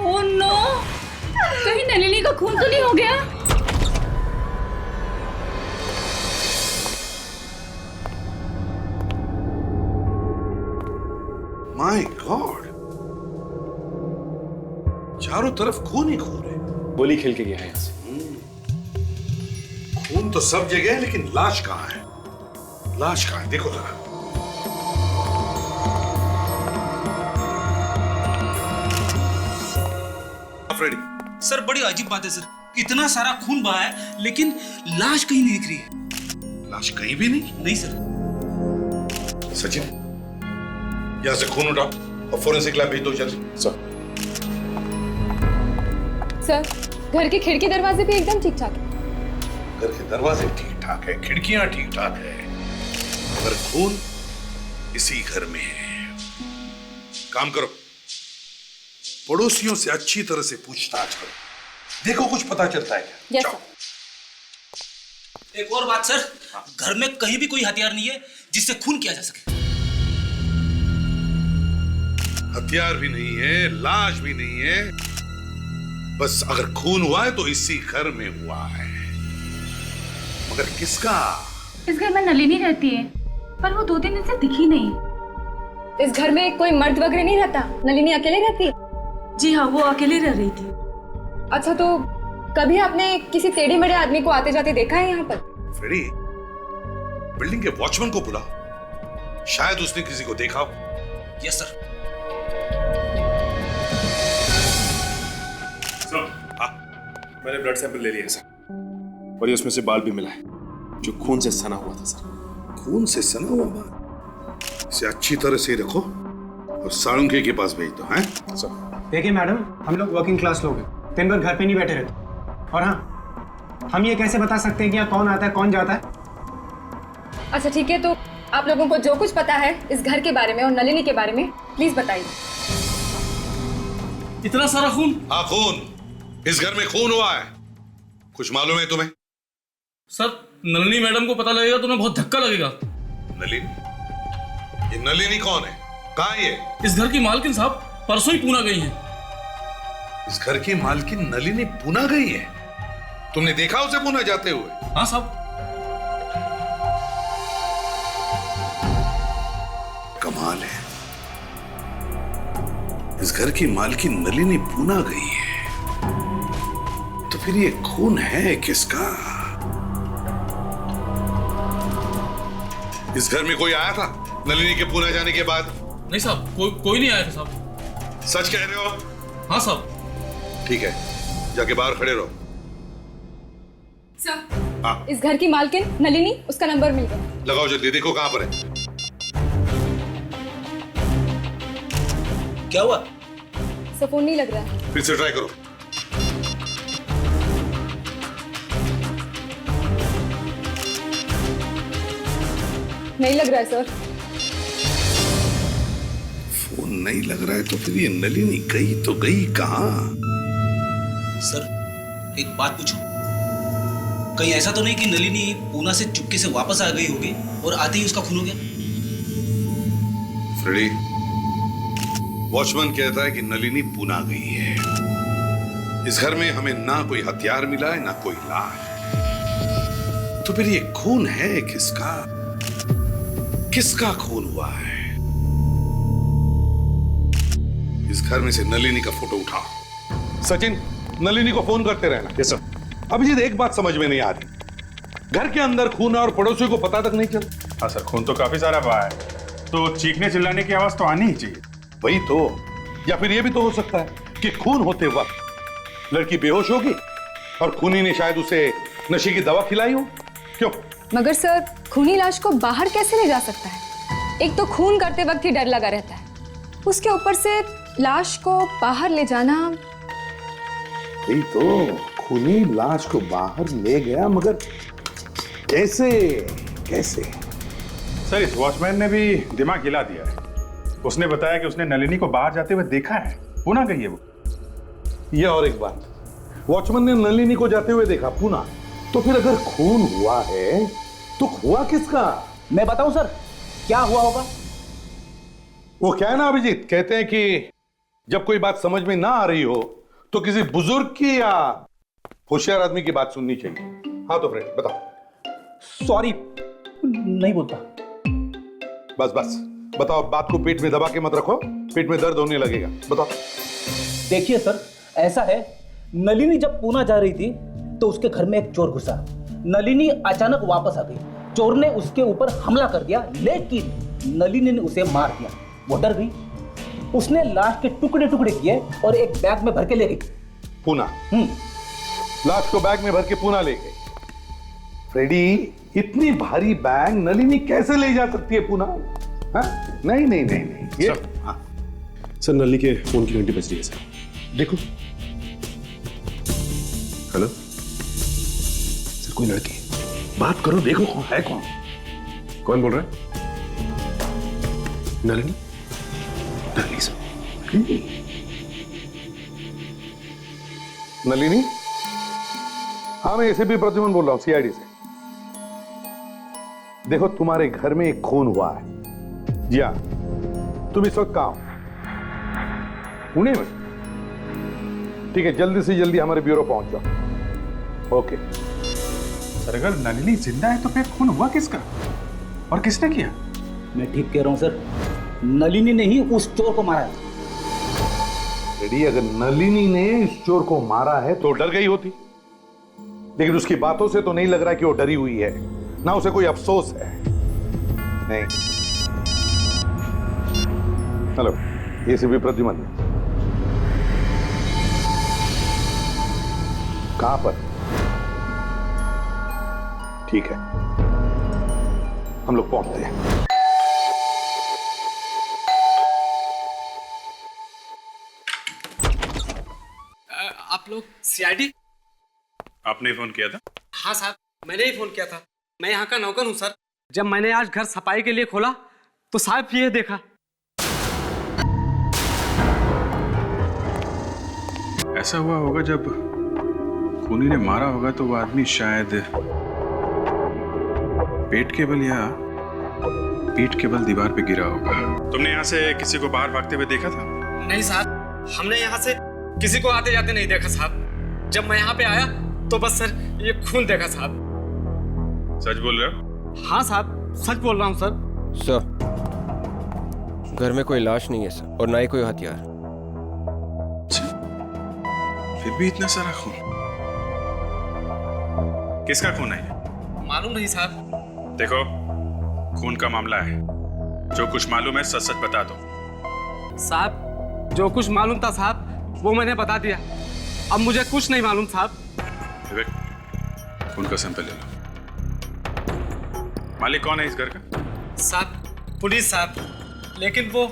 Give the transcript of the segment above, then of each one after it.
Oh no, कहीं नलिनी का खून तो नहीं हो गया? माय गॉड, चारों तरफ खून ही खून है। गोली खेल के गया है यहाँ से। खून तो सब जगह है, लेकिन लाश कहाँ है? लाश कहाँ है? देखो जरा। फ्रेडी सर, बड़ी अजीब बात है सर, इतना सारा खून बहा है लेकिन लाश कहीं नहीं दिख रही है। लाश कहीं भी नहीं? नहीं सर। सचिन, यहां से खून उठाओ और फोरेंसिक लैब भेज दो जल्दी। सर, घर के खिड़की दरवाजे भी एकदम ठीक ठाक है। घर के दरवाजे ठीक ठाक है, खिड़कियां ठीक ठाक है, मगर खून इसी घर में है। काम करो, पड़ोसियों से अच्छी तरह से पूछताछ करो, देखो कुछ पता चलता है क्या। यस जाओ। सर। एक और बात सर, घर में कहीं भी कोई हथियार नहीं है जिससे खून किया जा सके। हथियार भी नहीं है, लाश भी नहीं है, बस अगर खून हुआ है तो इसी घर में हुआ है। मगर किसका? इस घर में नलिनी रहती है, पर वो 2-3 दिन से दिखी नहीं। इस घर में कोई मर्द वगैरह नहीं रहता? नलिनी अकेले रहती है? जी हाँ, वो अकेली रह रही थी। अच्छा, तो कभी आपने किसी टेढ़े मेढ़े आदमी को आते जाते देखा है यहाँ पर? फ्रेडी, बिल्डिंग के वॉचमैन को बुलाओ, शायद उसने किसी को देखा हो। Yes sir. मैंने ब्लड सैंपल ले लिया सर, और ये उसमें से बाल भी मिला है जो खून से सना हुआ था सर। खून से सना हुआ बाल? इसे अच्छी तरह से रखो और साळुंखे के पास भेज दो। हैं सर, देखिए मैडम, हम लोग वर्किंग क्लास लोग हैं, दिन भर घर पे नहीं बैठे रहते। और हाँ, हम ये कैसे बता सकते हैं कि यहाँ कौन आता है कौन जाता है? अच्छा ठीक है, तो आप लोगों को जो कुछ पता है इस घर के बारे में और नलिनी के बारे में प्लीज बताइए। इतना सारा खून? हाँ, खून, इस घर में खून हुआ है। कुछ मालूम है तुम्हें? सर, नलिनी मैडम को पता लगेगा तो उन्हें बहुत धक्का लगेगा। नलिनी? ये नलिनी कौन है? कहाँ है ये? इस घर की मालकिन साहब परसों ही पूना गई हैं। इस घर की मालकिन नलिनी पूना गई है? तुमने देखा उसे पूना जाते हुए? हाँ साहब। कमाल है, इस घर की मालकिन नलिनी पूना गई है, तो फिर ये खून है किसका? इस घर में कोई आया था नलिनी के पूना जाने के बाद? नहीं साहब, कोई नहीं आया था साहब। सच कह रहे हो? हाँ साहब। ठीक है, जाके बाहर खड़े रहो। सर, हाँ, इस घर की मालकिन नलिनी, उसका नंबर मिल गया। लगाओ जल्दी, देखो कहां पर है। क्या हुआ? सर, फोन नहीं लग रहा है। फिर से ट्राई करो। नहीं लग रहा है सर। फोन नहीं लग रहा है तो फिर ये नलिनी गई तो गई कहां? सर, एक बात पूछूं? कहीं ऐसा तो नहीं कि नलिनी पूना से चुपके से वापस आ गई होगी और आते ही उसका खून हो गया? फ्रेडी, वॉचमैन कहता है कि नलिनी पूना गई है। इस घर में हमें ना कोई हथियार मिला है, ना कोई लाश, तो फिर ये खून है किसका? किसका खून हुआ है? इस घर में से नलिनी का फोटो उठाओ। सचिन, नलिनी को फोन करते रहना। Yes sir. अभिजीत, एक बात समझ में नहीं आ रही, घर के अंदर खून है और पड़ोसियों को पता तक नहीं चला। हाँ सर, खून तो काफी सारा बहा है, तो चीखने चिल्लाने की आवाज तो आनी ही चाहिए। वही तो, या फिर यह भी तो हो सकता है कि खून होते वक्त लड़की बेहोश होगी और खूनी ने शायद उसे नशे की दवा खिलाई हो। क्यों? मगर सर, खूनी लाश को बाहर कैसे ले जा सकता है? एक तो खून करते वक्त ही डर लगा रहता है, उसके ऊपर से लाश को बाहर ले जाना। यही तो, खूनी लाश को बाहर ले गया, मगर कैसे? कैसे? सर, इस वॉचमैन ने भी दिमाग हिला दिया है। उसने बताया कि उसने नलिनी को बाहर जाते हुए देखा है, पूना गई है वो। यह और एक बात, वॉचमैन ने नलिनी को जाते हुए देखा पूना, तो फिर अगर खून हुआ है तो हुआ किसका? मैं बताऊं सर क्या हुआ होगा? वो क्या है ना अभिजीत, कहते हैं कि जब कोई बात समझ में ना आ रही हो तो किसी बुजुर्ग की या होशियार आदमी की बात सुननी चाहिए। हाँ तो फ्रेंड बताओ। सॉरी, नहीं बोलता। बस बस बताओ, बात को पेट में दबा के मत रखो, पेट में दर्द होने लगेगा। बताओ। देखिए सर, ऐसा है, नलिनी जब पूना जा रही थी तो उसके घर में एक चोर घुसा। नलिनी अचानक वापस आ गई। चोर ने उसके ऊपर हमला कर दिया, लेकिन नलिनी ने उसे मार दिया। वो डर गई, उसने लाश के टुकड़े टुकड़े किए और एक बैग में भर के ले गई पूना। लाश को बैग में भर के पूना ले गए। फ्रेडी, इतनी भारी बैग नलिनी कैसे ले जा सकती है पूना? हाँ? नहीं नहीं नहीं नहीं, ये हाँ। सर नली के फोन की घंटी बज रही है सर। देखो। हेलो सर, कोई लड़की। बात करो, देखो कौन है। कौन बोल रहा है? नलिनी? नलिनी सर। नलिनी? हाँ, मैं एसीपी प्रद्युमन बोल रहा हूं, सीआईडी से। देखो, तुम्हारे घर में एक खून हुआ है। जी हाँ, तुम इस वक्त कहां हो? पुणे में? ठीक है, जल्दी से जल्दी हमारे ब्यूरो पहुंच जाओ। ओके। सर अगर नलिनी जिंदा है तो फिर खून हुआ किसका और किसने किया? मैं ठीक कह रहा हूं सर, नलिनी ने ही उस चोर को मारा है। रेडी, अगर नलिनी ने इस चोर को मारा है तो डर गई होती, लेकिन उसकी बातों से तो नहीं लग रहा कि वो डरी हुई है, ना उसे कोई अफसोस है। नहीं। Hello, ACP Pradyuman. कहां पर? ठीक है, हम लोग पहुंचते हैं। आप लोग सीआईडी? आपने फोन किया था? हाँ साहब, मैंने ही फोन किया था। मैं यहाँ का नौकर हूँ सर। जब मैंने आज घर सफाई के लिए खोला तो साहब ये देखा। ऐसा हुआ होगा जब खूनी ने मारा होगा तो वो आदमी शायद पेट के बल या पीठ के बल दीवार पे गिरा होगा। तुमने यहाँ से किसी को बाहर भागते हुए देखा था? नहीं साहब, हमने यहाँ से किसी को आते जाते नहीं देखा साहब। जब मैं यहाँ पे आया तो बस सर ये खून देखा साहब। सच बोल रहे हो? हाँ साहब, सच बोल रहा हूँ सर। सर, घर में कोई लाश नहीं है सर, और ना ही कोई हथियार। फिर भी इतना सारा खून, किसका खून है? मालूम नहीं साहब। देखो, खून का मामला है, जो कुछ मालूम है सच सच बता दो। साहब, जो कुछ मालूम था साहब वो मैंने बता दिया। अब मुझे कुछ नहीं मालूम साहब। विवेक, खून का सैंपल ले लो। मालिक कौन है इस घर का? साहब, पुलिस साहब, लेकिन वो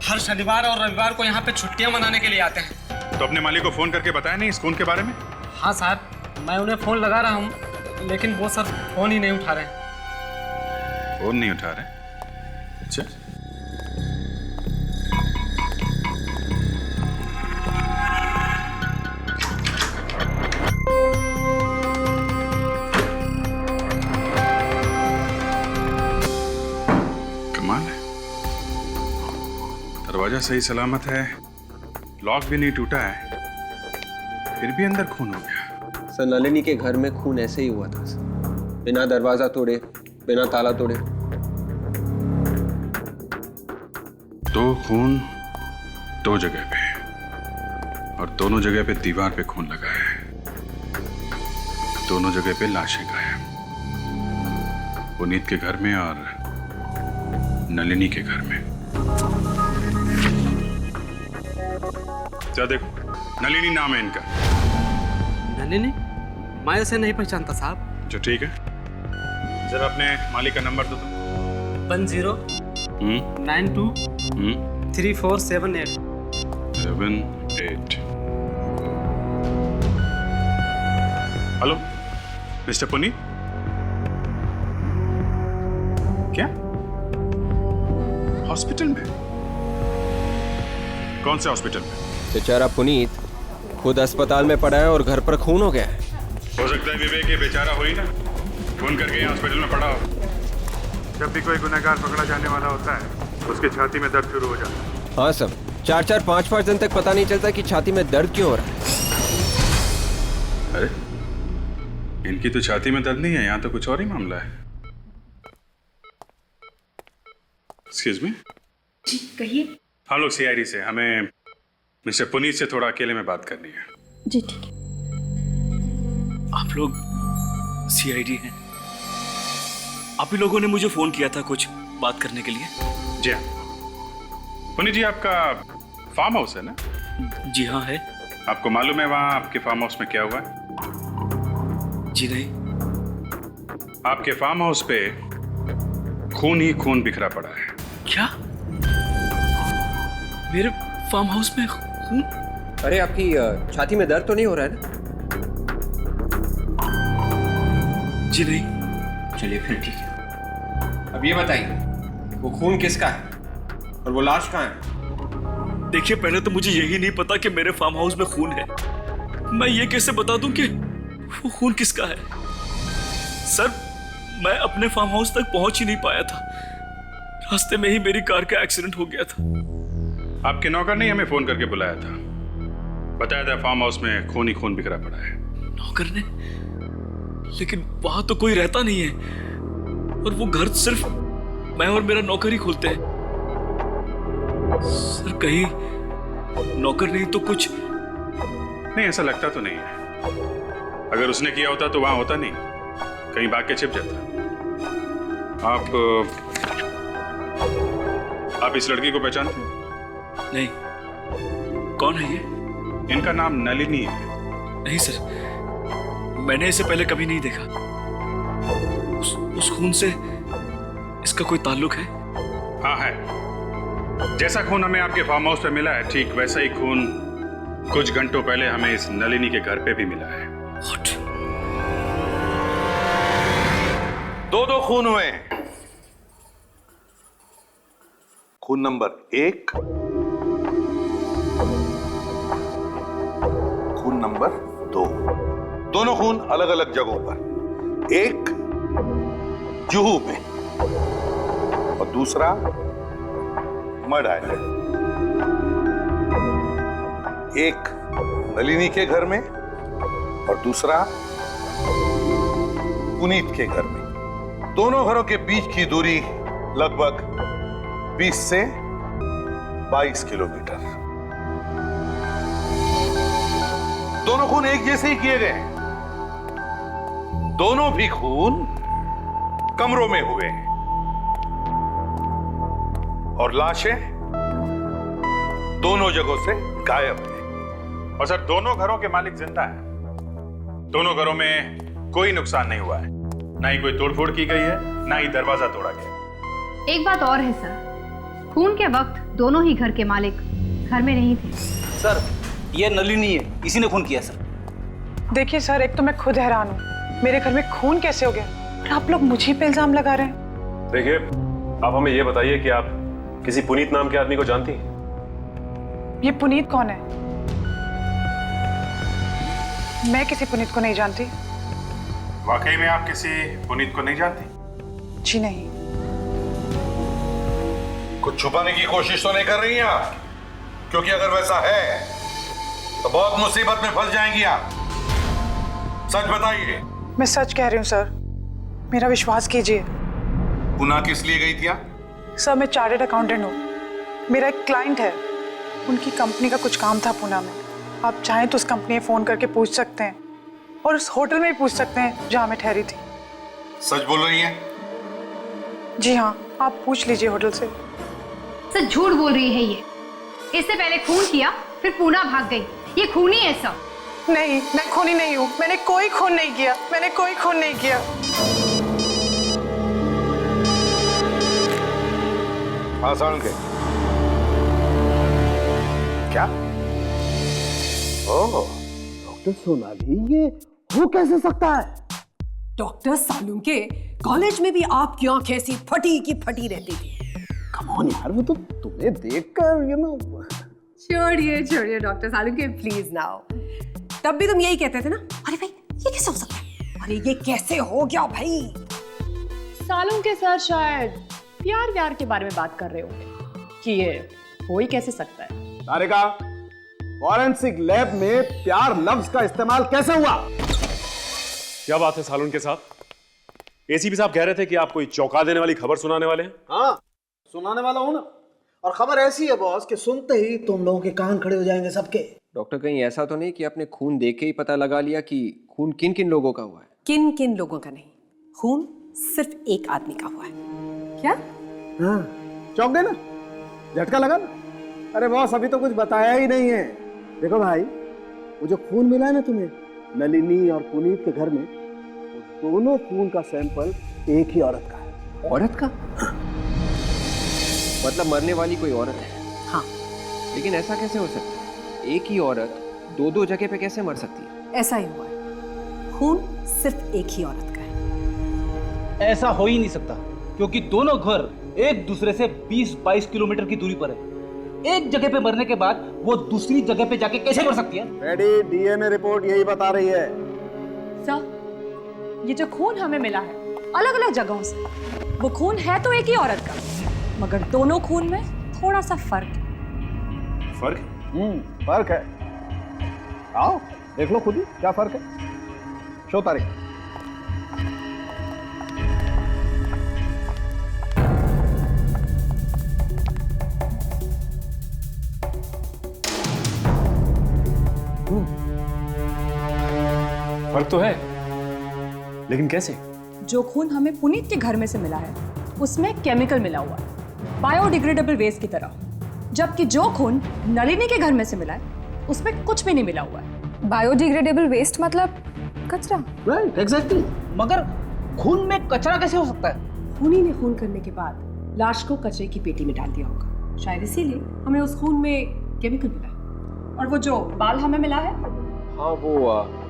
हर शनिवार और रविवार को यहाँ पे छुट्टियां मनाने के लिए आते हैं। तो अपने मालिक को फोन करके बताया नहीं इस खून के बारे में? हाँ साहब, मैं उन्हें फोन लगा रहा हूँ, लेकिन वो सर फोन ही नहीं उठा रहे। फोन नहीं उठा रहे? अच्छा। कमाल है, दरवाजा सही सलामत है, लॉक भी नहीं टूटा है, फिर भी अंदर खून हो गया। सर, नलिनी के घर में खून ऐसे ही हुआ था सर, बिना दरवाजा तोड़े, बिना ताला तोड़े। दो खून दो जगह पे, और दोनों जगह पे दीवार पे खून लगा है, दोनों जगह पे लाशें गायब, पुनीत के घर में और नलिनी के घर में। क्या देखो, नलिनी नाम है इनका। नलिनी? मैं इसे नहीं पहचानता साहब। जो ठीक है, जरा अपने मालिक का नंबर दो तो। 1092 3478 78। Hello mister Puneet? क्या हॉस्पिटल में? कौन से हॉस्पिटल में? बेचारा पुनीत खुद अस्पताल में पड़ा है और घर पर खून हो गया है। हो सकता है विवेक ये बेचारा हो ही ना, खून करके यहाँ हॉस्पिटल में पड़ा हो। जब भी कोई गुनहगार पकड़ा जाने वाला होता है उसकी छाती में दर्द शुरू हो जाता है। हाँ सर, 4-4, 5-5 दिन तक पता नहीं चलता कि छाती में दर्द क्यों हो रहा है। अरे इनकी तो छाती में दर्द नहीं है, यहाँ तो कुछ और ही मामला है। Excuse me. जी कहिए। हम लोग सीआईडी से, हमें मिस्टर पुनीत से थोड़ा अकेले में बात करनी है। जी ठीक है। आप लोग सीआईडी हैं? आप ही लोगों ने मुझे फोन किया था कुछ बात करने के लिए? जी हाँ पुनीत जी, आपका फार्म हाउस है ना? जी हाँ है। आपको मालूम है वहाँ आपके फार्म हाउस में क्या हुआ है? जी नहीं। आपके फार्म हाउस पे खून ही खून बिखरा पड़ा है। क्या? मेरे फार्म हाउस में खून? अरे आपकी छाती में दर्द तो नहीं हो रहा है ना? जी नहीं। चलिए फिर ठीक है। अब ये बताइए, वो खून किसका है और वो लाश कहाँ है? देखिए, पहले तो मुझे यही नहीं पता कि मेरे फार्म हाउस में खून है। मैं ये कैसे बता दूं कि वो खून किसका है? सर, मैं अपने फार्म हाउस तक पहुंच ही नहीं पाया था। रास्ते में ही मेरी कार का एक्सीडेंट हो गया था। आपके नौकर ने हमें फोन करके बुलाया था, बताया था फार्म हाउस में खून ही खून बिखरा पड़ा है। नौकर ने? लेकिन वहां तो कोई रहता नहीं है और वो घर सिर्फ मैं और मेरा नौकर ही खोलते हैं। सर, कहीं नौकर नहीं तो कुछ? नहीं, ऐसा लगता तो नहीं है। अगर उसने किया होता तो वहां होता नहीं, कहीं भाग के छिप जाता। आप इस लड़की को पहचानते हैं? नहीं। कौन है ये? इनका नाम नलिनी है। नहीं सर, मैंने इसे पहले कभी नहीं देखा। उस खून से इसका कोई ताल्लुक है? हाँ है। जैसा खून हमें आपके फार्म हाउस पे मिला है, ठीक वैसा ही खून कुछ घंटों पहले हमें इस नलिनी के घर पे भी मिला है। What? दो खून हुए हैं। खून नंबर 1, खून नंबर 2। दोनों खून अलग अलग जगहों पर, एक जुहू में और दूसरा मड आइलैंड। एक नलिनी के घर में और दूसरा पुनीत के घर में। दोनों घरों के बीच की दूरी लगभग 20 से 22 किलोमीटर। दोनों खून एक जैसे ही किए गए। दोनों भी खून कमरों में हुए हैं और लाशें दोनों जगहों से गायब हैं। और सर, दोनों घरों के मालिक जिंदा हैं। दोनों घरों में कोई नुकसान नहीं हुआ है, ना ही कोई तोड़फोड़ की गई है, ना ही दरवाजा तोड़ा गया। एक बात और है सर, खून के वक्त दोनों ही घर के मालिक घर में नहीं थे। सर, ये नलिनी है, इसी ने खून किया सर। देखिए सर, एक तो मैं खुद हैरान हूँ, मेरे घर में खून कैसे हो गया और आप लोग मुझे पे इल्जाम लगा रहे हैं। देखिए, आप हमें ये बताइए कि आप किसी पुनीत नाम के आदमी को जानती हैं? ये पुनीत कौन है? मैं किसी पुनीत को नहीं जानती। वाकई में आप किसी पुनीत को नहीं जानती? जी नहीं। कुछ छुपाने की कोशिश तो नहीं कर रही हैं आप? क्योंकि अगर वैसा है तो बहुत मुसीबत में फंस जाएंगी आप। सच बताइए। मैं सच कह रही हूँ सर, मेरा विश्वास कीजिए। पुणे किस लिए गई थी आप? सर, मैं चार्टर्ड अकाउंटेंट हूँ। मेरा एक क्लाइंट है, उनकी कंपनी का कुछ काम था पुणे में। आप चाहें तो उस कंपनी में फोन करके पूछ सकते हैं और उस होटल में भी पूछ सकते हैं जहाँ मैं ठहरी थी। सच बोल रही हैं? जी हाँ, आप पूछ लीजिए होटल से। सर, झूठ बोल रही है ये। इससे पहले खून किया, फिर पुणे भाग गई। ये खूनी है सब। नहीं, मैं खूनी नहीं हूँ। मैंने कोई खून नहीं किया। मैंने कोई खून नहीं किया। हाँ सालुंके। क्या? ओह, डॉक्टर सोनाली, ये हो कैसे सकता है? डॉक्टर सालुंके, कॉलेज में भी आपकी आंखें ऐसी फटी की फटी रहती थी। कम ऑन यार, वो तो तुम्हें देखकर छोड़िए डॉक्टर सालुंके, प्लीज नाउ। तब भी तुम यही कहते थे ना, अरे भाई ये कैसे हो सकता है, अरे ये कैसे हो गया भाई। सालुंके सर शायद प्यार व्यार के बारे में बात कर रहे होंगे कि ये हो ही कैसे सकता है। तारिका, फॉरेंसिक लैब में प्यार लफ्ज का इस्तेमाल कैसे हुआ? क्या बात है सालून के साहब? एसीपी साहब कह रहे थे कि आप कोई चौंका देने वाली खबर सुनाने वाले हैं। हाँ, सुनाने वाला हूं ना। और खबर ऐसी है बॉस कि सुनते ही तुम लोगों के कान खड़े हो जाएंगे सबके। डॉक्टर, कहीं ऐसा तो नहीं कि आपने खून देख के ही पता लगा लिया कि खून किन किन लोगों का हुआ है? किन किन लोगों का नहीं, खून सिर्फ एक आदमी का हुआ है। क्या? हाँ, चौंक गए ना? झटका लगा ना? अरे बॉस, अभी तो कुछ बताया ही नहीं है। देखो भाई, वो जो खून मिला है ना तुम्हें नलिनी और पुनीत के घर में, वो दोनों खून का सैंपल एक ही औरत का है। औरत का? मतलब मरने वाली कोई औरत है? हाँ। लेकिन ऐसा कैसे हो सकता है? एक ही औरत दो दो जगह पे कैसे मर सकती है? ऐसा ही हुआ है, खून सिर्फ एक ही औरत का है। ऐसा हो ही नहीं सकता, क्योंकि दोनों घर एक दूसरे से 20-22 किलोमीटर की दूरी पर है। एक जगह पे मरने के बाद वो दूसरी जगह पे जाके कैसे मर सकती है? रेडी, डीएनए रिपोर्ट यही बता रही है। सर, ये जो खून हमें मिला है अलग अलग जगहों से, वो खून है तो एक ही औरत का, मगर दोनों खून में थोड़ा सा फर्क है। फर्क? फर्क है। आओ देख लो खुद ही क्या फर्क है। शो तारीख। फर्क तो है, लेकिन कैसे? जो खून हमें पुनीत के घर में से मिला है उसमें केमिकल मिला हुआ है, बायोडिग्रेडेबल वेस्ट की तरह, जबकि जो खून नलिनी के घर में से मिला है उसमें कुछ भी नहीं मिला हुआ है। बायोडिग्रेडेबल वेस्ट मतलब कचरा? Right, exactly. मगर खून में कचरा कैसे हो सकता है? खूनी ने खून करने के बाद लाश को कचरे की पेटी में डाल दिया होगा, शायद इसीलिए हमें उस खून में केमिकल मिला है। और वो जो बाल हमें मिला है, हाँ वो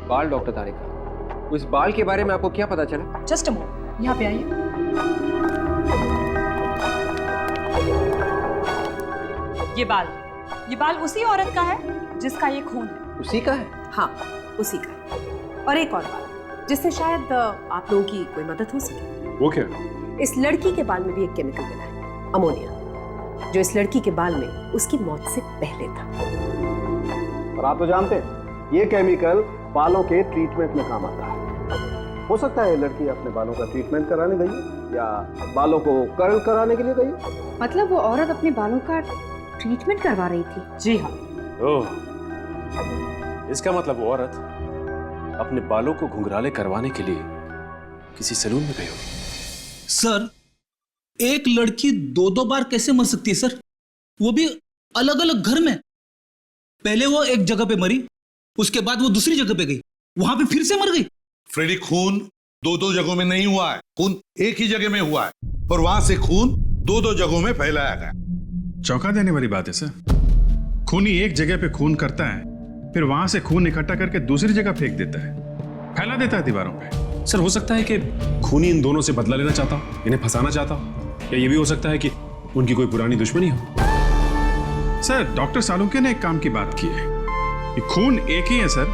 बाल। डॉक्टर तारिका, उस बाल के बारे में आपको क्या पता चला? जस्ट अ मोमेंट, यहाँ पे आइए। ये बाल उसी औरत का है जिसका ये खून है। उसी का है? हाँ, उसी का है। और एक और बात जिससे शायद आप लोगों की कोई मदद हो सके। वो क्या? इस लड़की के बाल में भी एक केमिकल मिला है, अमोनिया, जो इस लड़की के बाल में उसकी मौत से पहले था। और आप तो जानते हैं ये केमिकल बालों के ट्रीटमेंट में काम आता है। हो सकता है लड़की अपने बालों का ट्रीटमेंट कराने गई है या बालों को कर्ल कराने के लिए गई है। मतलब वो औरत अपने बालों का ट्रीटमेंट करवा रही थी? जी हाँ। ओह, इसका मतलब वो औरत अपने बालों को घुंघराले करवाने के लिए किसी सैलून में गई होगी। सर, एक लड़की दो बार कैसे मर सकती है सर? वो भी अलग अलग घर में। पहले वो एक जगह पे मरी, उसके बाद वो दूसरी जगह पे गई, वहां पे फिर से मर गई। फ्रेडी, खून दो जगहों में नहीं हुआ है, खून एक ही जगह में हुआ है और वहां से खून दो जगहों में फैलाया गया। चौंका देने वाली बात है सर। खूनी एक जगह पे खून करता है, फिर वहां से खून इकट्ठा करके दूसरी जगह फेंक देता है, फैला देता है दीवारों पे। सर, हो सकता है कि खूनी इन दोनों से बदला लेना चाहता हो, इन्हें फंसाना चाहता हो, या ये भी हो सकता है कि उनकी कोई पुरानी दुश्मनी हो। सर, डॉक्टर सालुंके ने एक काम की बात की है कि खून एक ही है सर,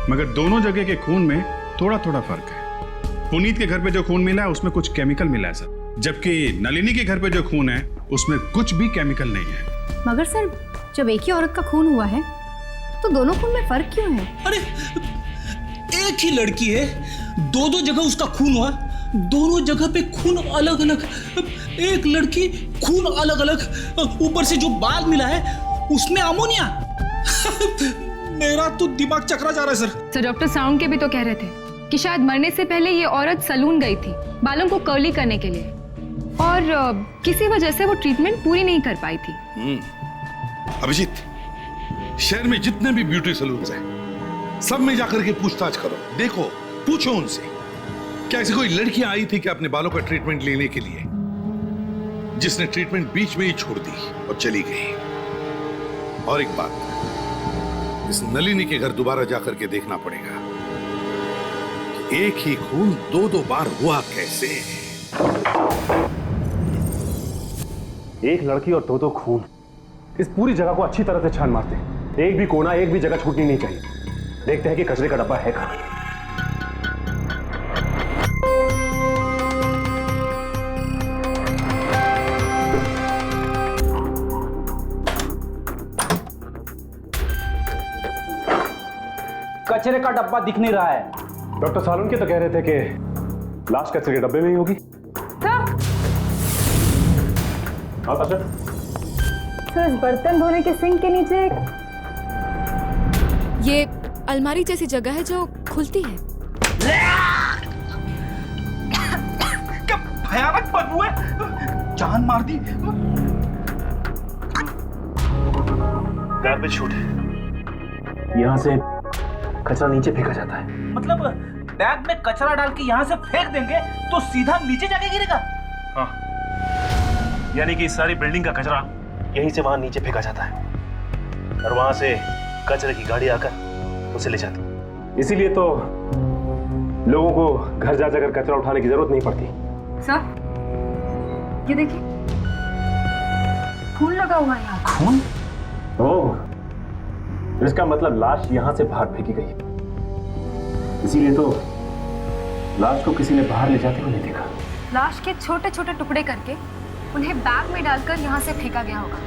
मगर दोनों जगह के खून में थोड़ा थोड़ा फर्क है। पुनीत के घर पे जो खून मिला है उसमें कुछ केमिकल मिला है सर, जबकि नलिनी के घर पे जो खून है उसमें कुछ भी केमिकल नहीं है। मगर सर, जब एक ही औरत का खून हुआ है तो दोनों खून में फर्क क्यों है? अरे, एक ही लड़की है, दो जगह उसका खून हुआ, दोनों जगह पे खून अलग अलग। एक लड़की, खून अलग अलग, ऊपर से जो बाल मिला है उसमें अमोनिया। मेरा तो दिमाग चकरा जा रहा है सर। तो डॉक्टर साउंड के भी तो कह रहे थे कि शायद मरने से पहले ये औरत सलून गई थी बालों को कर्ली करने के लिए, और किसी वजह से वो ट्रीटमेंट पूरी नहीं कर पाई थी। अभिजीत, शहर में जितने भी ब्यूटी सलून्स हैं, सब में जाकर के पूछताछ करो, देखो, पूछो उनसे, क्या ऐसी कोई लड़की आई थी क्या अपने बालों का ट्रीटमेंट लेने के लिए, जिसने ट्रीटमेंट बीच में ही छोड़ दी और चली गई। और एक बात, इस नलिनी के घर दोबारा जाकर के देखना पड़ेगा कि एक ही खून दो बार हुआ कैसे। एक लड़की और दो खून, इस पूरी जगह को अच्छी तरह से छान मारते हैं। एक भी कोना, एक भी जगह छूटनी नहीं चाहिए। देखते हैं कि कचरे का डब्बा है कहां। कचरे का डब्बा दिख नहीं रहा है। डॉक्टर सालुंके तो कह रहे थे कि लाश कचरे के डब्बे में ही होगी। हाँ सर। सर, इस बर्तन धोने के सिंक के नीचे ये अलमारी जैसी जगह है जो खुलती है। क्या भयानक बदबू है, जान मार दी। गार्बेज शूट है, यहाँ से कचरा नीचे फेंका जाता है। मतलब बैग में कचरा डाल के यहाँ से फेंक देंगे तो सीधा नीचे जाके गिरेगा? हाँ, यानी कि सारी बिल्डिंग का कचरा यहीं से वहां नीचे फेंका जाता है और वहां से कचरे की गाड़ी आकर उसे ले जाती है। इसीलिए तो लोगों को घर जा जाकर कचरा उठाने की जरूरत नहीं पड़ती। सर, ये देखिए, खून लगा हुआ है यहाँ। खून? ओह, इसका मतलब लाश यहां से बाहर फेंकी गई है। इसीलिए तो लाश को किसी ने बाहर ले जाते हुए नहीं देखा। लाश के छोटे छोटे टुकड़े करके उन्हें बैग में डालकर यहाँ से फेंका गया होगा,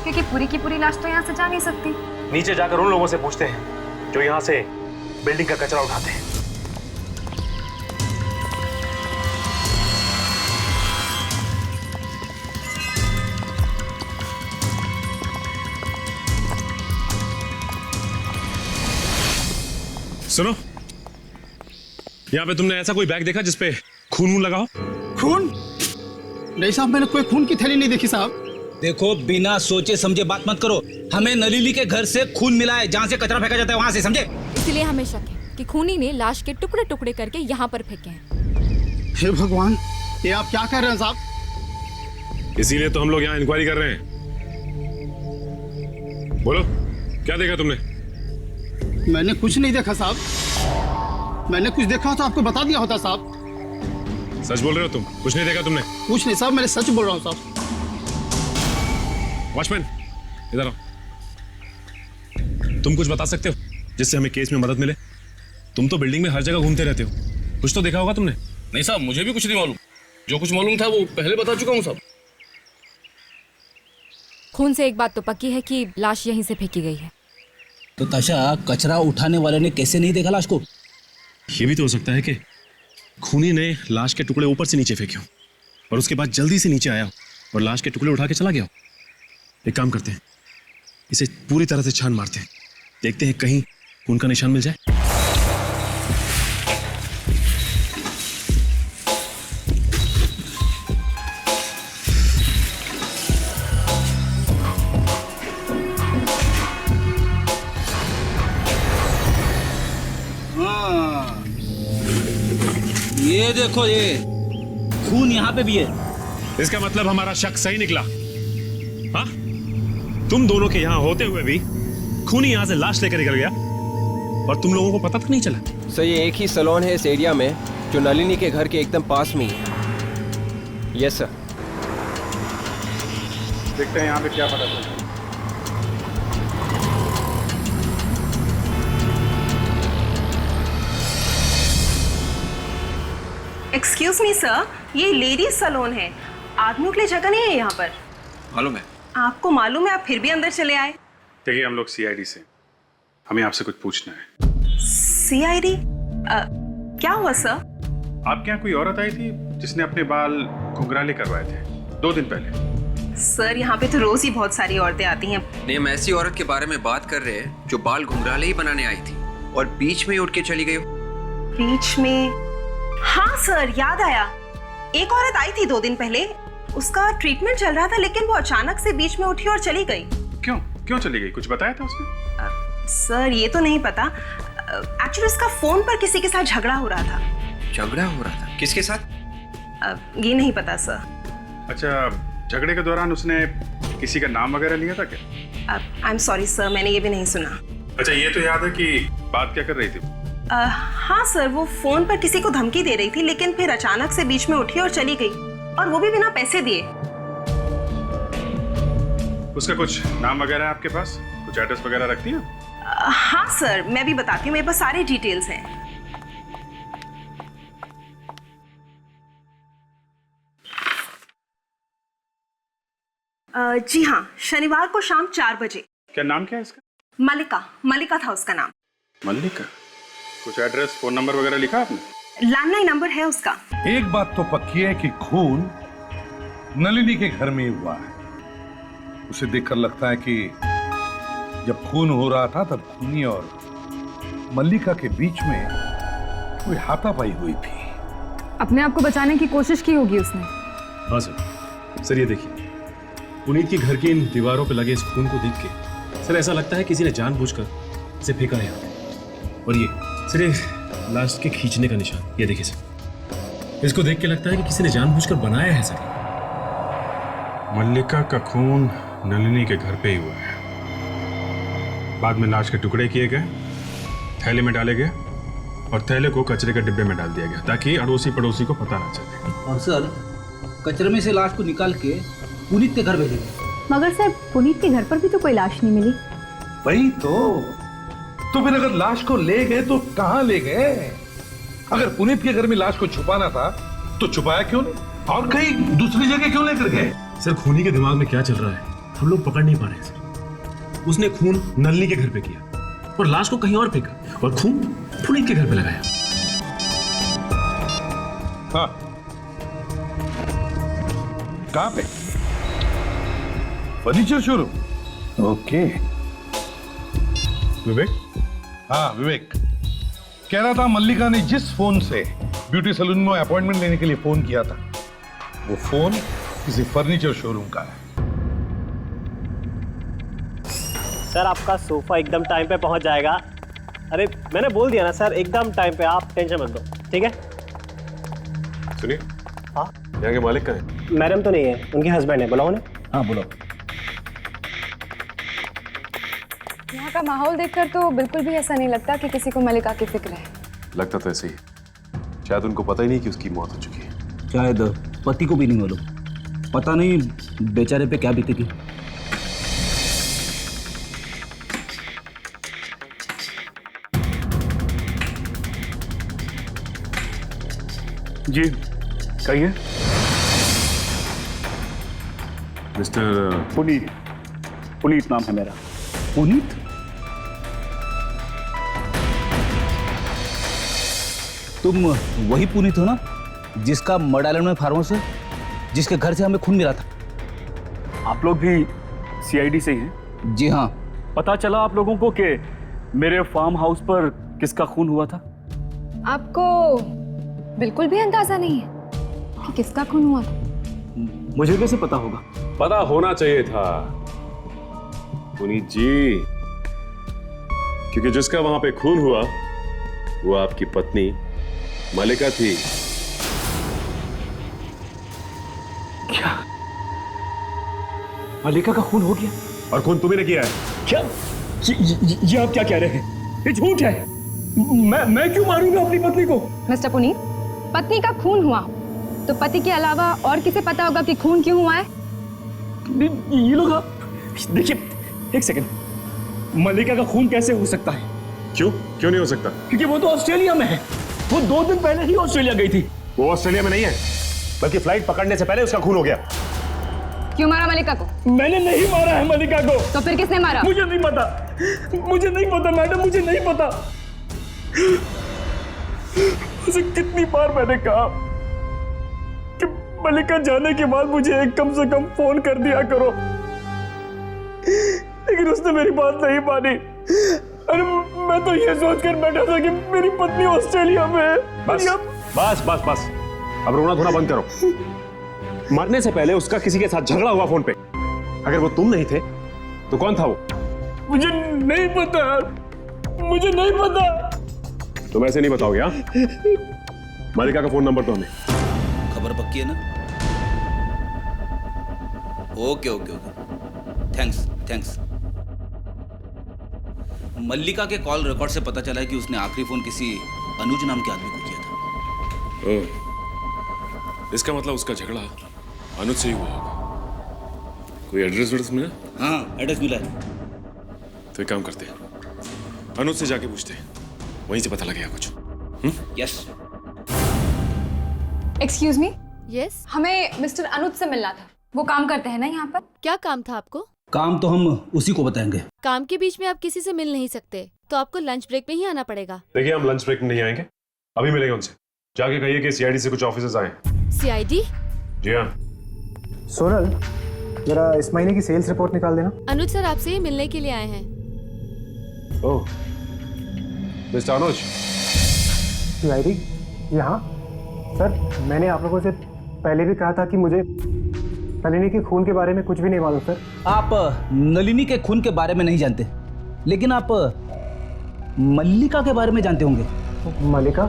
क्योंकि पूरी की पूरी लाश तो यहाँ से जा नहीं सकती। नीचे जाकर उन लोगों से पूछते हैं जो यहाँ से बिल्डिंग का कचरा उठाते हैं। सुनो, यहाँ पे तुमने ऐसा कोई बैग देखा जिसपे खून लगा हो? खून? नहीं साहब, मैंने कोई खून की थैली नहीं देखी साहब। देखो, बिना सोचे समझे बात मत करो। हमें नलिनी के घर से खून मिला है, जहाँ से कचरा फेंका जाता है वहां से, समझे? इसलिए हमें शक है कि खूनी ने लाश के टुकड़े टुकड़े करके यहाँ पर फेंके हैं। हे भगवान, ये आप क्या कह रहे हैं साहब? इसीलिए तो हम लोग यहाँ इंक्वायरी कर रहे हैं। बोलो, क्या देखा तुमने? मैंने कुछ नहीं देखा साहब। मैंने कुछ देखा होता आपको बता दिया होता साहब। सच बोल रहे हो तुम? कुछ नहीं देखा तुमने? कुछ नहीं साहब, मैंने सच बोल रहा हूँ साहब। वॉचमैन, इधर आओ। तुम कुछ बता सकते हो जिससे हमें केस में मदद मिले? तुम तो बिल्डिंग में हर जगह घूमते रहते हो, कुछ तो देखा होगा तुमने। नहीं साहब, मुझे भी कुछ नहीं मालूम। जो कुछ मालूम था वो पहले बता चुका हूँ साहब। खून से एक बात तो पक्की है कि लाश यहीं से फेंकी गई है। तो ताशा, कचरा उठाने वाले ने कैसे नहीं देखा लाश को? ये भी तो हो सकता है कि खूनी ने लाश के टुकड़े ऊपर से नीचे फेंके हो और उसके बाद जल्दी से नीचे आया हो और लाश के टुकड़े उठा के चला गया हो। एक काम करते हैं, इसे पूरी तरह से छान मारते हैं, देखते हैं कहीं खून का निशान मिल जाए। ये देखो, ये खून यहाँ पे भी है। इसका मतलब हमारा शक सही निकला। हाँ, तुम दोनों के यहाँ होते हुए भी खूनी यहाँ से लाश लेकर निकल गया और तुम लोगों को पता तक नहीं चला। सर, ये एक ही सैलून है इस एरिया में जो नलिनी के घर के एकदम पास में ही है। Yes sir. देखते हैं यहाँ पे क्या पता चलता है। एक्सक्यूज मी सर, ये लेडीज सैलून है, आदमियों के लिए जगह नहीं है यहाँ पर। मालूम है। आपको मालूम है, आप फिर भी अंदर चले आए। देखिए, हम लोग सीआईडी से, हमें आपसे कुछ पूछना है। सीआईडी? क्या हुआ सर? आपके यहाँ कोई औरत आई थी जिसने अपने बाल घुंघराले करवाए थे 2 दिन पहले। सर, यहाँ पे तो रोज ही बहुत सारी औरतें आती हैं। नहीं, हम ऐसी औरत के बारे में बात कर रहे हैं जो बाल घुंघराले ही बनाने आई थी और बीच में ही उठ के चली गई। बीच में? हाँ सर, याद आया। एक औरत आई थी 2 दिन पहले, उसका ट्रीटमेंट चल रहा था, लेकिन वो अचानक से बीच में उठी और चली गई। क्यों चली गई? कुछ बताया था उसने? सर, ये तो नहीं पता। एक्चुअली उसका फोन पर किसी के साथ झगड़ा हो रहा था। झगड़ा हो रहा था? किसके साथ? ये नहीं पता सर। अच्छा, झगड़े के दौरान उसने किसी का नाम वगैरह लिया था क्या? आई एम सॉरी सर, मैंने ये भी नहीं सुना। अच्छा, ये तो याद है कि बात क्या कर रही थी? हाँ सर, वो फोन पर किसी को धमकी दे रही थी, लेकिन फिर अचानक से बीच में उठी और चली गई, और वो भी बिना पैसे दिए। उसका कुछ नाम वगैरह है आपके पास? कुछ एड्रेस वगैरह रखती है? हाँ सर, मैं भी बताती हूँ, मेरे पास सारे डिटेल्स हैं। जी हाँ, शनिवार को शाम 4 बजे। क्या नाम क्या है इसका? मल्लिका था उसका नाम। मल्लिका? कुछ एड्रेस, फोन नंबर वगैरह लिखा आपने? लैंडलाइन नंबर है उसका। एक बात तो पक्की है कि खून नलिनी के घर में ही हुआ है। उसे देखकर लगता है कि जब खून हो रहा था तब खूनी और मल्लिका के बीच में कोई हाथापाई हुई थी। अपने आप को बचाने की कोशिश की होगी उसने। हाँ सर। सर ये देखिए, पुनीत के घर की इन दीवारों पर लगे इस खून को देख के सर ऐसा लगता है किसी ने जानबूझकर इसे फेंका है यहाँ पे। और ये सर, ये लाश के खींचने का निशान, ये देखिए सर, इसको देख के लगता है कि किसी ने जानबूझकर बनाया है सर। मल्लिका का खून नलिनी के घर पे ही हुआ है। बाद में लाश के टुकड़े किए गए, थैले में डाले गए और थैले को कचरे के डिब्बे में डाल दिया गया ताकि अड़ोसी पड़ोसी को पता ना चले। और सर, कचरे में से लाश को निकाल के पुनीत के घर भेजे गए। मगर सर, पुनीत के घर पर भी तो कोई लाश नहीं मिली। वही तो फिर अगर लाश को ले गए तो कहां ले गए? अगर पुनीत के घर में लाश को छुपाना था तो छुपाया क्यों नहीं, और कहीं दूसरी जगह क्यों लेकर गए? सर खूनी के दिमाग में क्या चल रहा है हम लोग पकड़ नहीं पा रहे हैं सर। उसने खून नलिनी के घर पे किया और लाश को कहीं और फेंका और खून पुनीत के घर पे लगाया। हाँ, कहां पे? Furniture showroom. ओके। विवेक? हाँ विवेक, कह रहा था मल्लिका ने जिस फोन से ब्यूटी सैलून में अपॉइंटमेंट लेने के लिए फोन किया था वो फोन किसी फर्नीचर शोरूम का है। सर आपका सोफा एकदम टाइम पे पहुंच जाएगा। अरे मैंने बोल दिया ना सर, एकदम टाइम पे, आप टेंशन मत दो, ठीक है? सुनिए, हाँ यहाँ के मालिक कहाँ हैं? मैडम तो नहीं है, उनके हस्बैंड है। बुलाओ ना। हाँ बुलाओ। यहाँ का माहौल देखकर तो बिल्कुल भी ऐसा नहीं लगता कि किसी को मल्लिका की फिक्र है। लगता तो ऐसे ही, शायद उनको पता ही नहीं कि उसकी मौत हो चुकी है। शायद पति को भी नहीं मालूम, पता नहीं बेचारे पे क्या बीती थी। जी कहिए। मिस्टर पुनीत, पुनीत नाम है मेरा। पुनीत? तुम वही पुनीत हो ना जिसका मड आइलैंड में फार्म हाउस है, जिसके घर से हमें खून मिला था? आप लोग भी सीआईडी से ही हैं? जी हाँ। पता चला आप लोगों को कि मेरे फार्म हाउस पर किसका खून हुआ था? आपको बिल्कुल भी अंदाजा नहीं है कि किसका खून हुआ था? मुझे कैसे पता होगा? पता होना चाहिए था पुनीत जी, क्योंकि जिसका वहां पे खून हुआ वो आपकी पत्नी मल्लिका थी। क्या मल्लिका का खून हो गया? और खून तुम्ही किया है? क्या ये आप क्या कह रहे हैं? ये झूठ है। मैं क्यों मारूंगा अपनी पत्नी को? मिस्टर पुनीत, पत्नी का खून हुआ तो पति के अलावा और किसे पता होगा कि खून क्यों हुआ है? ये लोग, देखिए एक सेकंड, मल्लिका का खून कैसे हो सकता है? क्यों नहीं हो सकता? क्योंकि वो तो ऑस्ट्रेलिया में है। वो 2 दिन पहले ही ऑस्ट्रेलिया गई थी। वो ऑस्ट्रेलिया में नहीं है, बल्कि फ्लाइट पकड़ने से पहले उसका खून हो गया। क्यों मारा मल्लिका को? मैंने नहीं मारा है मल्लिका को। तो फिर किसने मारा? मुझे नहीं पता, मुझे नहीं पता मैडम, मुझे नहीं पता। उसे कितनी बार मैंने कहा कि मल्लिका जाने के बाद मुझे कम से कम फोन कर दिया करो, लेकिन उसने मेरी बात नहीं मानी। अरे मैं तो ये सोचकर बैठा था कि मेरी पत्नी ऑस्ट्रेलिया में है। बस अब रोना धोना बंद करो। मरने से पहले उसका किसी के साथ झगड़ा हुआ फोन पे। अगर वो तुम नहीं थे तो कौन था वो? मुझे नहीं पता, मुझे नहीं पता। तुम ऐसे नहीं बताओगे? हाँ, मल्लिका का फोन नंबर तो हमें। खबर पक्की है ना? Okay, thanks. मल्लिका के कॉल रिकॉर्ड से पता चला है कि उसने आखिरी फोन किसी अनुज नाम के आदमी को किया था। इसका मतलब उसका झगड़ा अनुज से ही हुआ होगा। कोई एड्रेस मिला? हाँ, एड्रेस मिला है। तो एक काम करते हैं, अनुज से जाके पूछते हैं, वहीं से पता लगेगा कुछ। यस। Excuse me. यस। हमें मिस्टर अनुज से मिलना था। वो काम करते हैं ना यहाँ पर? क्या काम था आपको? काम तो हम उसी को बताएंगे। काम के बीच में आप किसी से मिल नहीं सकते, तो आपको लंच ब्रेक में ही आना पड़ेगा। देखिए हम लंच ब्रेक में नहीं आएंगे, अभी मिलेंगे उनसे। जाके कहिए कि सीआईडी से कुछ ऑफिसर्स आए। सीआईडी? जी हाँ। सोनल, जरा इस महीने की सेल्स रिपोर्ट निकाल देना। अनुज सर आपसे ही मिलने के लिए आए हैं। ओह, मिस्टर अनुज। सीआईडी यहाँ? सर, मैंने आप लोगों से पहले भी कहा था कि मुझे नलिनी के खून के बारे में कुछ भी नहीं मालूम सर। आप नलिनी के खून के बारे में नहीं जानते, लेकिन आप मल्लिका के बारे में जानते होंगे। मल्लिका?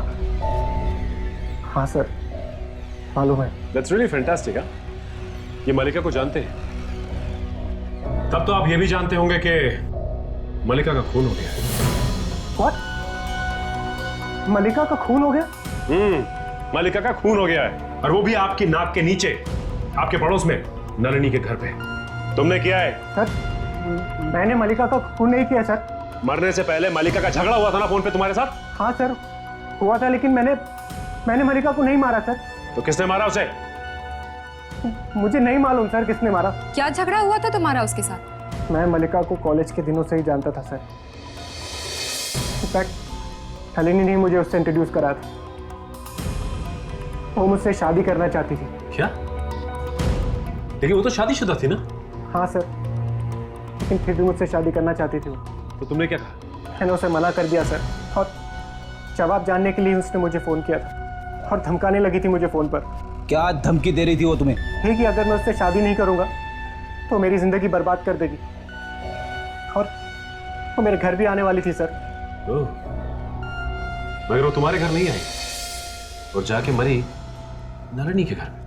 हाँ सर, मालूम है। That's really fantastic, हाँ? ये मल्लिका को जानते हैं? तब तो आप ये भी जानते होंगे कि मल्लिका का खून हो गया है। What? मल्लिका का खून हो गया? मल्लिका का खून हो गया है, और वो भी आपकी नाक के नीचे, आपके पड़ोस में, नलिनी के घर पे। तुमने किया है? सर, मैंने मल्लिका का खून नहीं किया सर। मरने से पहले मल्लिका का झगड़ा हुआ था ना फोन पे तुम्हारे साथ? हाँ सर, हुआ था, लेकिन मैंने मल्लिका को नहीं मारा सर। तो किसने मारा उसे? मुझे नहीं मालूम सर किसने मारा। क्या झगड़ा हुआ था तुम्हारा उसके साथ? मैं मल्लिका को कॉलेज के दिनों से ही जानता था सर। इनफैक्ट नलिनी ने मुझे उससे इंट्रोड्यूस कराया था। वो मुझसे शादी करना चाहती थी। क्या? लेकिन वो तो शादीशुदा थी ना? हाँ सर, लेकिन फिर भी मुझसे शादी करना चाहती थी वो। तो तुमने क्या कहा? मैंने उसे मना कर दिया सर, और जवाब जानने के लिए उसने मुझे फ़ोन किया था और धमकाने लगी थी मुझे फ़ोन पर। क्या धमकी दे रही थी वो तुम्हें? ठीक है, अगर मैं उससे शादी नहीं करूँगा तो मेरी ज़िंदगी बर्बाद कर देगी, और वो मेरे घर भी आने वाली थी सर। मगर वो तुम्हारे घर नहीं आई और जाके मरी नलिनी के घर में।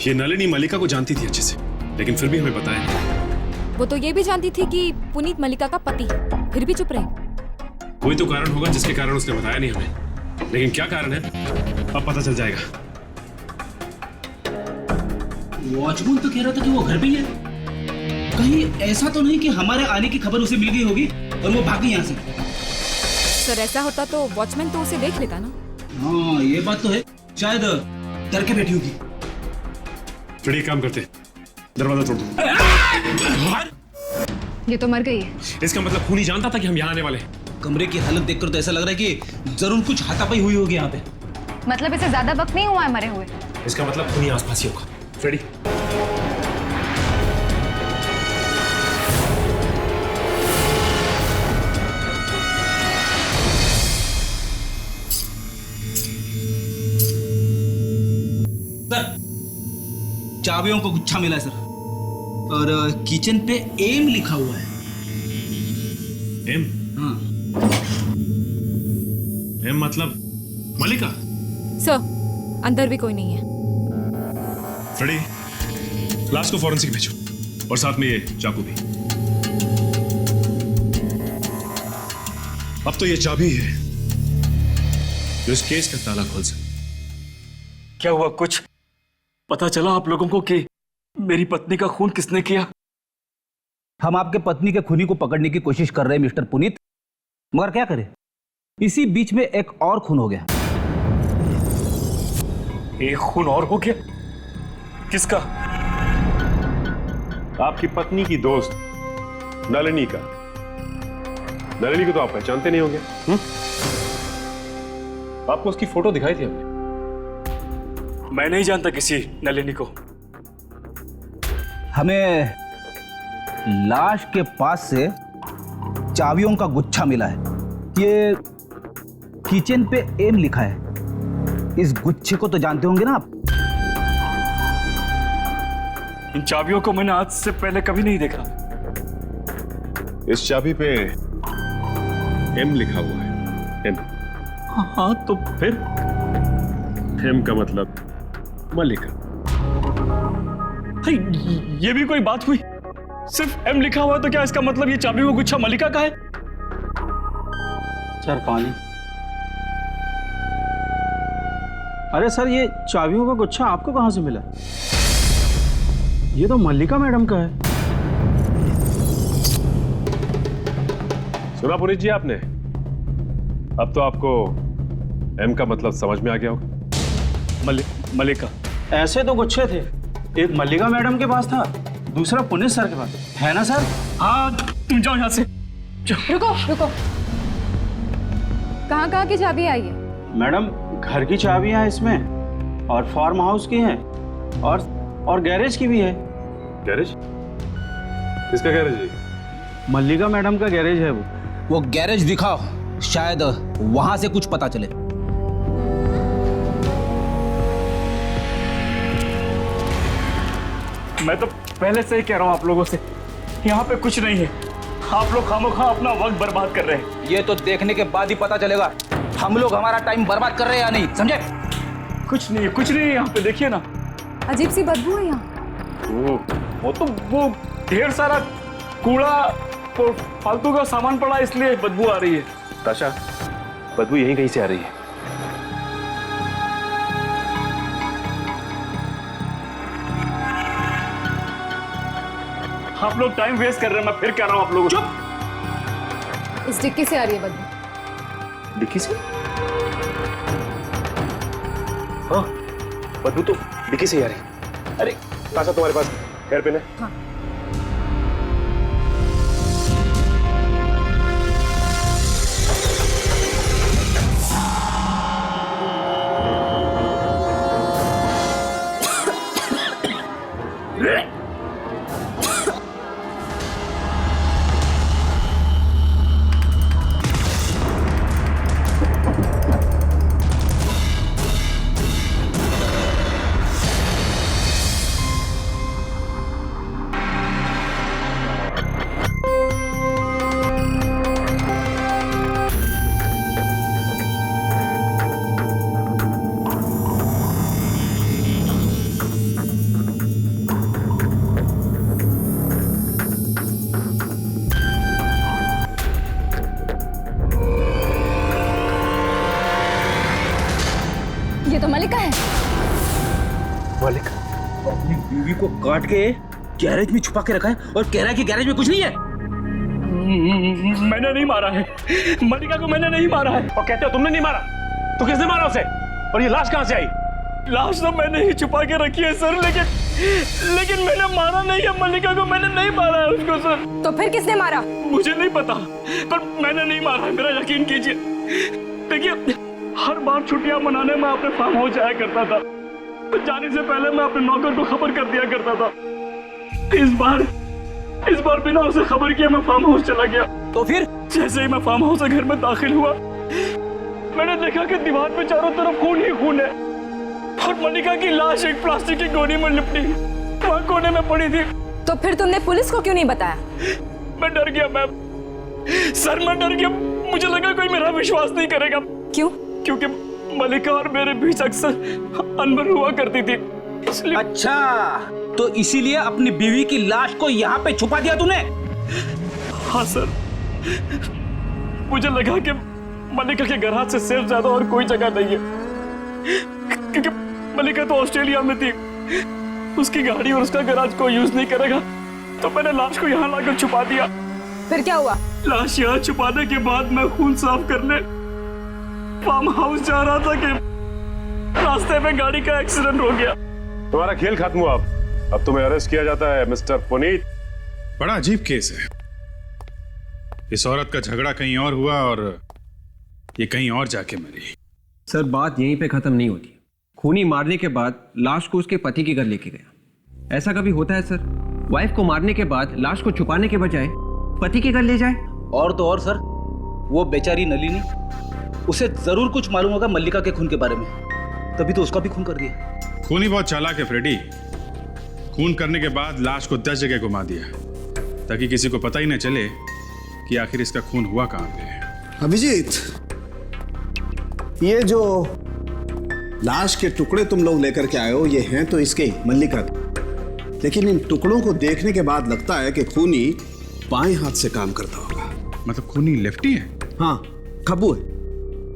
ये नलिनी मल्लिका को जानती थी अच्छे से, लेकिन फिर भी हमें बताया नहीं। वो तो ये भी जानती थी कि पुनीत मल्लिका का पति है, फिर भी चुप रही। कोई तो कारण होगा जिसके कारण उसने बताया नहीं हमें, लेकिन क्या कारण है अब पता चल जाएगा। वॉचमैन तो कह रहा था कि वो घर पे ही है। कहीं ऐसा तो नहीं कि हमारे आने की खबर उसे मिल गई होगी और वो भागी यहाँ से? सर ऐसा होता तो वॉचमैन तो उसे देख लेता ना। हाँ ये बात तो है, शायद डर के बैठी होगी। फिर एक काम करते, दरवाजा तोड़ दो। ये तो मर गई है। इसका मतलब खूनी जानता था कि हम यहाँ आने वाले हैं। कमरे की हालत देखकर तो ऐसा लग रहा है कि जरूर कुछ हाथापाई हुई होगी यहाँ पे। मतलब इसे ज्यादा वक्त नहीं हुआ है मरे हुए। इसका मतलब खूनी आसपास ही होगा। फ्रेडी, सर चाबियों को गुच्छा मिला है सर, और किचन पे एम लिखा हुआ है। एम? हाँ। एम मतलब मल्लिका? सर अंदर भी कोई नहीं है। फ्रेडी, लाश को फॉरेंसिक भेजो, और साथ में ये चाकू भी। अब तो ये चाबी है जो इस केस का ताला खोल सकती। क्या हुआ, कुछ पता चला आप लोगों को कि मेरी पत्नी का खून किसने किया? हम आपके पत्नी के खूनी को पकड़ने की कोशिश कर रहे हैं मिस्टर पुनीत, मगर क्या करें, इसी बीच में एक और खून हो गया। एक खून और हो गया? किसका? आपकी पत्नी की दोस्त नलिनी का। नलिनी को तो आप पहचानते नहीं होंगे। आपको उसकी फोटो दिखाई थी हमने। मैं नहीं जानता किसी नलिनी को। हमें लाश के पास से चाबियों का गुच्छा मिला है। ये किचन पे एम लिखा है। इस गुच्छे को तो जानते होंगे ना आप? इन चाबियों को मैंने आज से पहले कभी नहीं देखा। इस चाबी पे एम लिखा हुआ है। एम? हाँ तो फिर? एम का मतलब मल्लिका। ये भी कोई बात हुई? सिर्फ एम लिखा हुआ है तो क्या इसका मतलब ये चाबी का गुच्छा मल्लिका का है? सर पानी। अरे सर, ये चाबियों का गुच्छा आपको कहां से मिला? ये तो मल्लिका मैडम का है। सुना पुनीत जी आपने? अब तो आपको एम का मतलब समझ में आ गया होगा। मल्लिका। ऐसे तो गुच्छे थे, एक मल्लिका मैडम के पास था, दूसरा पुनीत सर के पास, है ना सर? हाँ, तुम जाओ यहाँ से। रुको रुको, कहाँ कहाँ की चाबी आई है? मैडम घर की चाबियां इसमें, और फार्म हाउस की हैं, और गैरेज की भी है। गैरेज? किसका गैरेज है? मल्लिका मैडम का गैरेज है वो गैरेज दिखाओ, शायद वहां से कुछ पता चले। मैं तो पहले से ही कह रहा हूँ आप लोगों से, यहाँ पे कुछ नहीं है। आप लोग खामोखा अपना वक्त बर्बाद कर रहे हैं। ये तो देखने के बाद ही पता चलेगा हम लोग हमारा टाइम बर्बाद कर रहे हैं या नहीं, समझे? कुछ नहीं है यहाँ पे, देखिए ना। अजीब सी बदबू है यहाँ। वो ढेर सारा कूड़ा और फालतू का सामान पड़ा, इसलिए बदबू आ रही है। ताशा, बदबू यहीं कहीं से आ रही है। आप लोग टाइम वेस्ट कर रहे हैं, मैं फिर कह रहा हूँ आप लोगों। चुप! इस डिक्की से आ रही है बदबू। डिक्की से? हाँ, बदबू तो डिक्की से ही आ रही है। अरे ताशा, तुम्हारे पास हेयर पिन है? हाँ। ये तो मल्लिका है। मल्लिका अपनी बीवी को काट के गैरेज में छुपा के रखा है और कह रहा है कि गैरेज में कुछ नहीं है। मैंने नहीं मारा है मल्लिका को, मैंने नहीं मारा है। और कहते हो तुमने नहीं मारा, तो किसने मारा उसे? और ये लाश कहाँ से आई? लाश तो मैंने ही छुपा के रखी है सर, लेकिन मैंने मारा नहीं है मल्लिका को, मैंने नहीं मारा है उसको सर। तो फिर किसने मारा? मुझे नहीं पता, पर मैंने नहीं मारा है, मेरा यकीन कीजिए। देखिए, हर बार छुट्टियां मनाने में अपने फार्म हाउस जाया करता था, तो जाने से पहले मैं अपने नौकर को खबर कर दिया करता था। इस बार बिना उसे खबर किए मैं फार्म हाउस चला गया। तो फिर जैसे ही मैं फार्म हाउस से घर में दाखिल हुआ, मैंने देखा कि दीवार पे चारों तरफ खून ही खून है और मल्लिका की लाश एक प्लास्टिक की गोनी में लिपटी वहां कोने में पड़ी थी। तो फिर तुमने पुलिस को क्यों नहीं बताया? मैं डर गया मैम, सर मैं डर गया। मुझे लगा कोई मेरा विश्वास नहीं करेगा। क्यों? क्योंकि मल्लिका और मेरे बीच अक्सर अनबन हुआ करती थी, इसलिए। अच्छा, तो इसीलिए अपनी बीवी की लाश को यहाँ पे छुपा दिया तूने? हाँ सर, मुझे लगा कि मल्लिका के गैराज से सिर्फ ज्यादा और कोई जगह नहीं है, क्योंकि मल्लिका तो ऑस्ट्रेलिया में थी, उसकी गाड़ी और उसका गैराज कोई यूज नहीं करेगा, तो मैंने लाश को यहाँ लाकर छुपा दिया। फिर क्या हुआ? लाश यहाँ छुपाने के बाद मैं खून साफ करने फार्म हाउस जा रहा था कि रास्ते में गाड़ी का एक्सीडेंट हो गया। तुम्हारा खेल खत्म हुआ, अब तुम्हें अरेस्ट किया जाता है मिस्टर पुनीत। बड़ा अजीब केस है। इस औरत का झगड़ा कहीं और हुआ और ये कहीं और जाके मरी। सर बात यहीं पे खत्म नहीं होती। खूनी मारने के बाद लाश को उसके पति के घर लेके गया। ऐसा कभी होता है सर? वाइफ को मारने के बाद लाश को छुपाने के बजाय पति के घर ले जाए। और तो और सर, वो बेचारी नलिनी, उसे जरूर कुछ मालूम होगा मल्लिका के खून के बारे में, तभी तो उसका भी खून कर दिया। खूनी बहुत चालाक है फ्रेडी। खून करने के बाद लाश को 10 जगह घुमा दिया ताकि किसी को पता ही न चले कि आखिर इसका खून हुआ कहां पे। अभिजीत, ये जो लाश के टुकड़े तुम लोग लेकर के आए हो, ये हैं तो इसके मल्लिका के, लेकिन इन टुकड़ों को देखने के बाद लगता है कि खूनी बाएं हाथ से काम करता होगा। मतलब खूनी लेफ्टी है? हाँ, खब्बू है,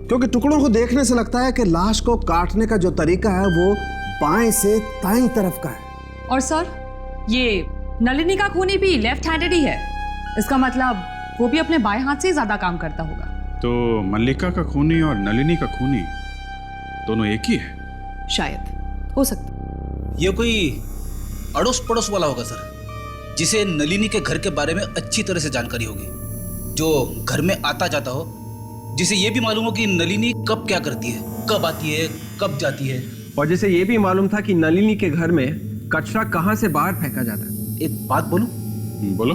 क्योंकि टुकड़ों को देखने से लगता है कि लाश को काटने का जो तरीका है वो बाएं से दाईं तरफ का है। और सर, ये नलिनी का खूनी भी लेफ्ट हैंडेड ही है, इसका मतलब वो भी अपने बाएं हाथ से ही ज्यादा काम करता होगा। तो मल्लिका का खूनी और नलिनी का खूनी दोनों एक ही है? शायद हो सकता। ये कोई अड़ोस पड़ोस वाला होगा सर, जिसे नलिनी के घर के बारे में अच्छी तरह से जानकारी होगी, जो घर में आता जाता हो, जिसे ये भी मालूम हो कि नलिनी कब क्या करती है, कब आती है, कब जाती है। और जिसे ये भी मालूम था कि नलिनी के घर में कचरा कहाँ से बाहर फेंका जाता है। एक बात बोलूं? बोलो।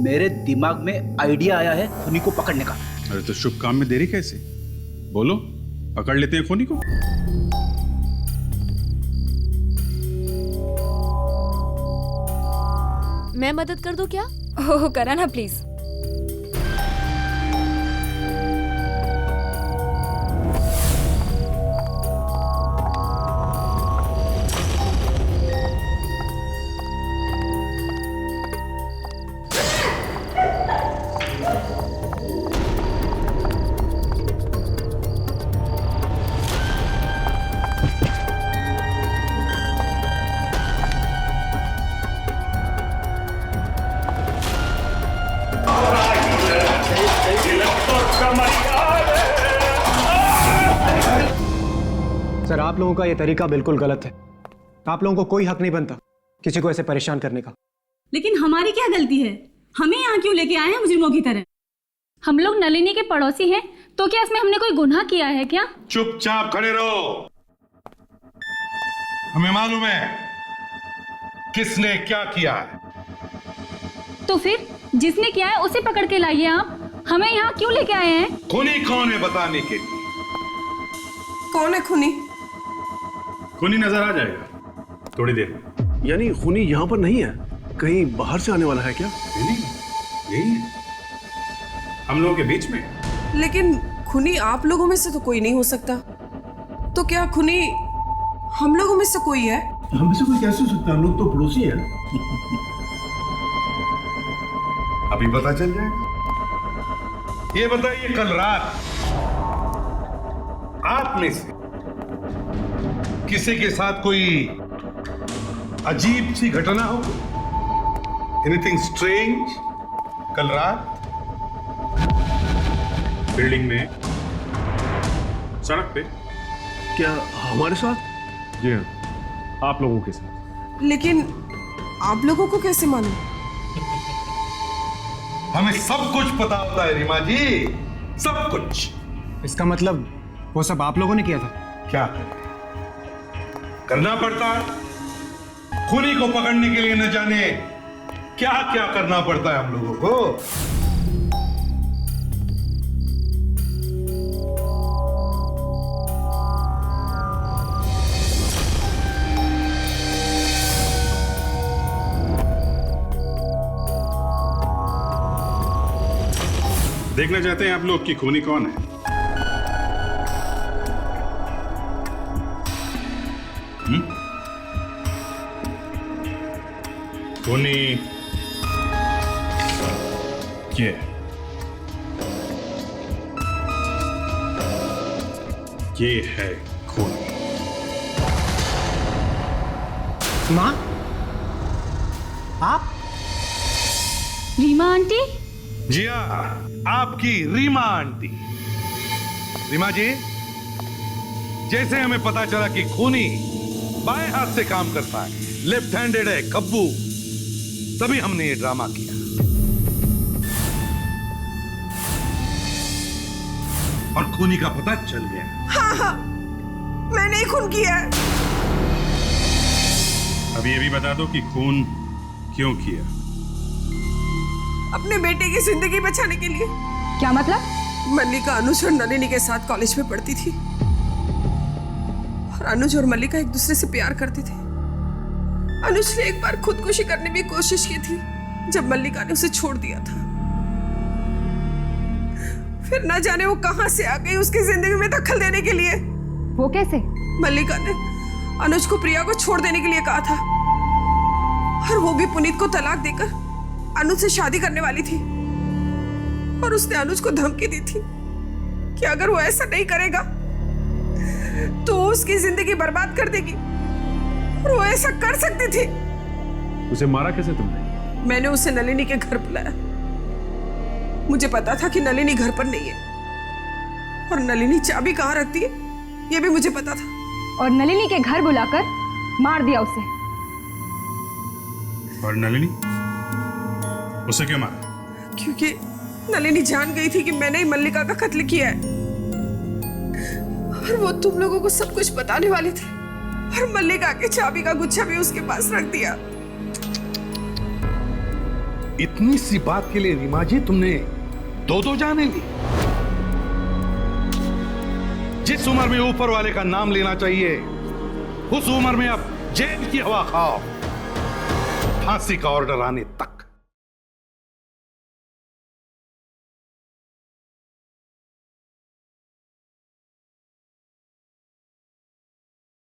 मेरे दिमाग में आइडिया आया है खूनी को पकड़ने का। अरे तो शुभ काम में देरी कैसे? बोलो, पकड़ लेते हैं खूनी को। मैं मदद कर दूं क्या? ओह करा ना प्लीज। सर, आप लोगों का ये तरीका बिल्कुल गलत है। आप लोगों को कोई हक नहीं बनता किसी को ऐसे परेशान करने का। लेकिन हमारी क्या गलती है? हमें यहाँ क्यों लेके आए हैं मुजरिमों की तरह? हम लोग नलिनी के पड़ोसी हैं, तो क्या इसमें हमने कोई गुनाह किया है क्या? चुपचाप खड़े रहो। हमें मालूम है किसने क्या किया है। तो फिर जिसने किया है उसे पकड़ के लाइए। आप हमें यहाँ क्यों लेके आए हैं? खूनी कौन है बताने के लिए। कौन है खूनी? खूनी नजर आ जाएगा थोड़ी देर में। यानी खूनी यहाँ पर नहीं है, कहीं बाहर से आने वाला है क्या? नहीं, यही है हम लोगों के बीच में। लेकिन खूनी आप लोगों में से तो कोई नहीं हो सकता। तो क्या खूनी हम लोगों में से कोई है? हम में से कोई कैसे हो सकता है? हम लोग तो पड़ोसी हैं। अभी पता चल जाएगा। ये बताइए, कल रात आप में से किसी के साथ कोई अजीब सी घटना हो? एनीथिंग स्ट्रेंज कल रात? बिल्डिंग में, सड़क पे? क्या हमारे साथ? जी हाँ, आप लोगों के साथ। लेकिन आप लोगों को कैसे मालूम? हमें सब कुछ पता होता है रीमा जी, सब कुछ। इसका मतलब वो सब आप लोगों ने किया था? क्या करना पड़ता है खूनी को पकड़ने के लिए, न जाने क्या क्या करना पड़ता है हम लोगों को। देखना चाहते हैं आप लोग कि खूनी कौन है? खूनी ये है खूनी। माँ, आप? रीमा आंटी? जी हाँ, आपकी रीमा आंटी। रीमा जी, जैसे हमें पता चला कि खूनी बाएं हाथ से काम करता है, लेफ्ट हैंडेड है, कब्बू, तभी हमने ये ड्रामा किया। और खूनी का पता चल गया। हाँ हाँ, मैंने ही खून किया है। अब ये भी बता दो कि खून क्यों किया? अपने बेटे की जिंदगी बचाने के लिए। क्या मतलब? मल्लिका अनुज और नलिनी के साथ कॉलेज में पढ़ती थी और अनुज और मल्लिका एक दूसरे से प्यार करते थे। अनुज ने एक बार खुदकुशी करने की कोशिश की थी जब मल्लिका ने उसे छोड़ दिया था। फिर न जाने वो कहां से आ गई उसकी जिंदगी में दखल देने के लिए। वो कैसे? मल्लिका ने अनुज को प्रिया को छोड़ देने के लिए कहा था और वो भी पुनीत को तलाक देकर अनुज से शादी करने वाली थी। और उसने अनुज को धमकी दी थी कि अगर वो ऐसा नहीं करेगा तो वो उसकी जिंदगी बर्बाद कर देगी। और वो ऐसा कर सकती थी। उसे मारा कैसे तुमने? मैंने उसे नलिनी के घर बुलाया। मुझे पता था कि नलिनी घर पर नहीं है और नलिनी चाबी कहाँ रखती है ये भी मुझे पता था। और नलिनी के घर बुलाकर मार दिया उसे। और नलिनी, उसे क्यों मारा? क्योंकि नलिनी जान गई थी कि मैंने ही मल्लिका का कत्ल किया है और वो तुम लोगों को सब कुछ बताने वाली थी और मल्लिका के चाबी का गुच्छा भी उसके पास रख दिया। इतनी सी बात के लिए रीमा जी तुमने दो जाने ली? जिस उम्र में ऊपर वाले का नाम लेना चाहिए उस उम्र में अब जेल की हवा खाओ, फांसी का ऑर्डर आने तक।